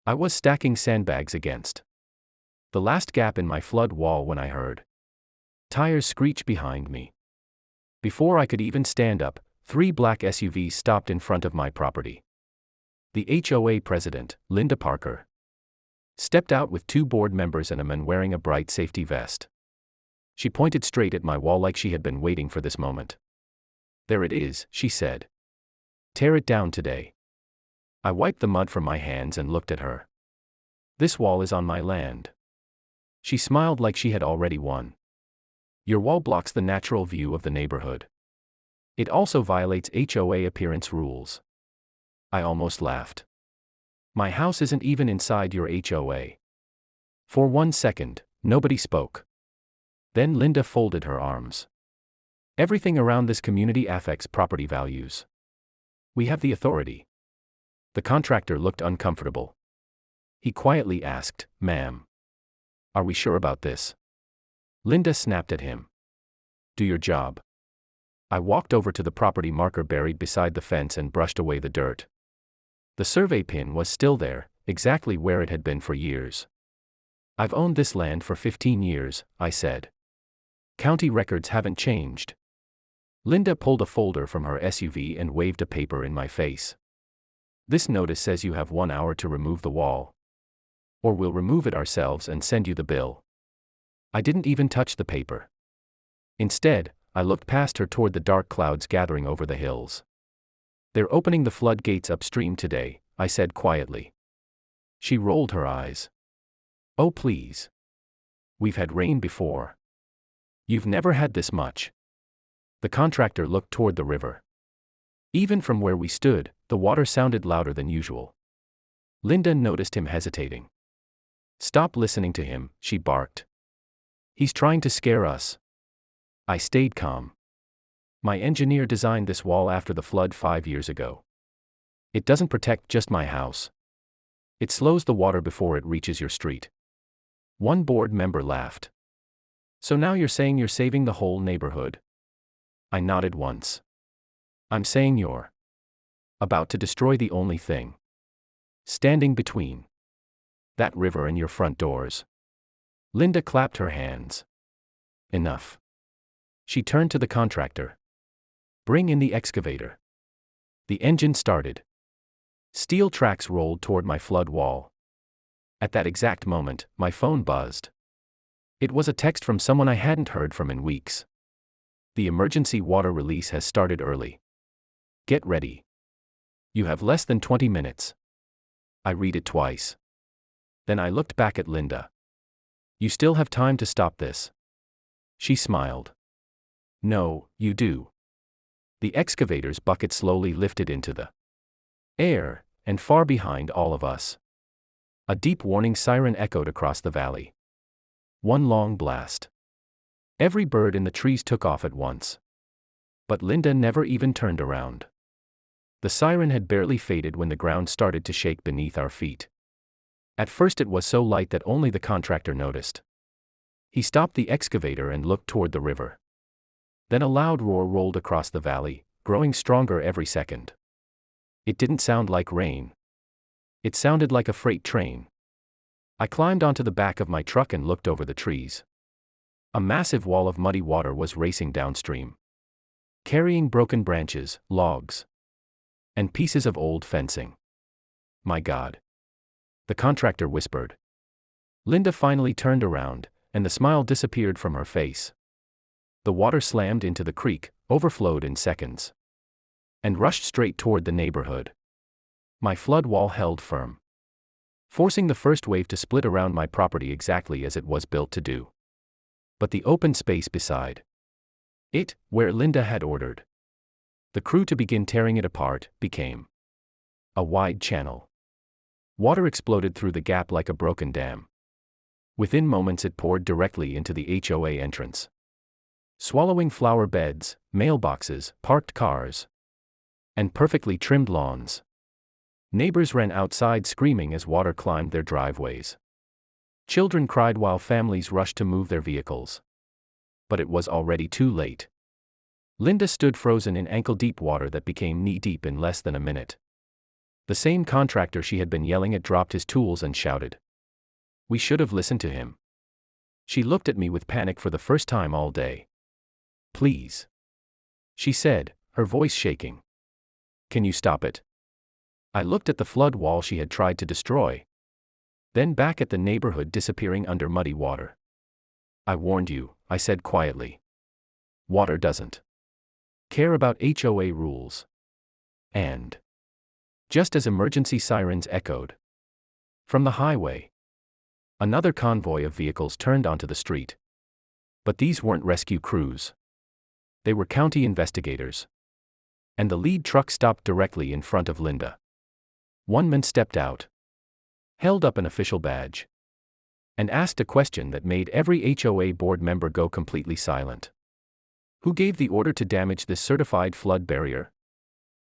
I was stacking sandbags against the last gap in my flood wall when I heard tires screech behind me. Before I could even stand up, 3 black SUVs stopped in front of my property. The HOA president, Linda Parker, stepped out with 2 board members and a man wearing a bright safety vest. She pointed straight at my wall like she had been waiting for this moment. "There it is," she said. "Tear it down today." I wiped the mud from my hands and looked at her. "This wall is on my land." She smiled like she had already won. "Your wall blocks the natural view of the neighborhood. It also violates HOA appearance rules." I almost laughed. "My house isn't even inside your HOA." For 1 second, nobody spoke. Then Linda folded her arms. "Everything around this community affects property values. We have the authority." The contractor looked uncomfortable. He quietly asked, "Ma'am, are we sure about this?" Linda snapped at him. "Do your job." I walked over to the property marker buried beside the fence and brushed away the dirt. The survey pin was still there, exactly where it had been for years. "I've owned this land for 15 years, I said. "County records haven't changed." Linda pulled a folder from her SUV and waved a paper in my face. "This notice says you have 1 hour to remove the wall. Or we'll remove it ourselves and send you the bill." I didn't even touch the paper. Instead, I looked past her toward the dark clouds gathering over the hills. "They're opening the floodgates upstream today," I said quietly. She rolled her eyes. "Oh please. We've had rain before. You've never had this much." The contractor looked toward the river. Even from where we stood, the water sounded louder than usual. Linda noticed him hesitating. "Stop listening to him," she barked. "He's trying to scare us." I stayed calm. "My engineer designed this wall after the flood 5 years ago. It doesn't protect just my house. It slows the water before it reaches your street." One board member laughed. "So now you're saying you're saving the whole neighborhood?" I nodded once. "I'm saying you're about to destroy the only thing standing between that river and your front doors." Linda clapped her hands. "Enough." She turned to the contractor. "Bring in the excavator." The engine started. Steel tracks rolled toward my flood wall. At that exact moment, my phone buzzed. It was a text from someone I hadn't heard from in weeks. "The emergency water release has started early. Get ready. You have less than 20 minutes." I read it twice. Then I looked back at Linda. "You still have time to stop this." She smiled. "No, you do." The excavator's bucket slowly lifted into the air, and far behind all of us, a deep warning siren echoed across the valley. One long blast. Every bird in the trees took off at once. But Linda never even turned around. The siren had barely faded when the ground started to shake beneath our feet. At first it was so light that only the contractor noticed. He stopped the excavator and looked toward the river. Then a loud roar rolled across the valley, growing stronger every second. It didn't sound like rain. It sounded like a freight train. I climbed onto the back of my truck and looked over the trees. A massive wall of muddy water was racing downstream, carrying broken branches, logs, and pieces of old fencing. "My God," the contractor whispered. Linda finally turned around, and the smile disappeared from her face. The water slammed into the creek, overflowed in seconds, and rushed straight toward the neighborhood. My flood wall held firm, forcing the first wave to split around my property exactly as it was built to do. But the open space beside it, where Linda had ordered the crew to begin tearing it apart, became a wide channel. Water exploded through the gap like a broken dam. Within moments it poured directly into the HOA entrance, swallowing flower beds, mailboxes, parked cars, and perfectly trimmed lawns. Neighbors ran outside screaming as water climbed their driveways. Children cried while families rushed to move their vehicles. But it was already too late. Linda stood frozen in ankle-deep water that became knee-deep in less than a minute. The same contractor she had been yelling at dropped his tools and shouted. We should have listened to him. She looked at me with panic for the first time all day. Please, she said, her voice shaking. Can you stop it? I looked at the flood wall she had tried to destroy. Then back at the neighborhood disappearing under muddy water. I warned you, I said quietly. Water doesn't care about HOA rules. And just as emergency sirens echoed from the highway, another convoy of vehicles turned onto the street. But these weren't rescue crews. They were county investigators. And the lead truck stopped directly in front of Linda. One man stepped out, held up an official badge, and asked a question that made every HOA board member go completely silent. Who gave the order to damage this certified flood barrier?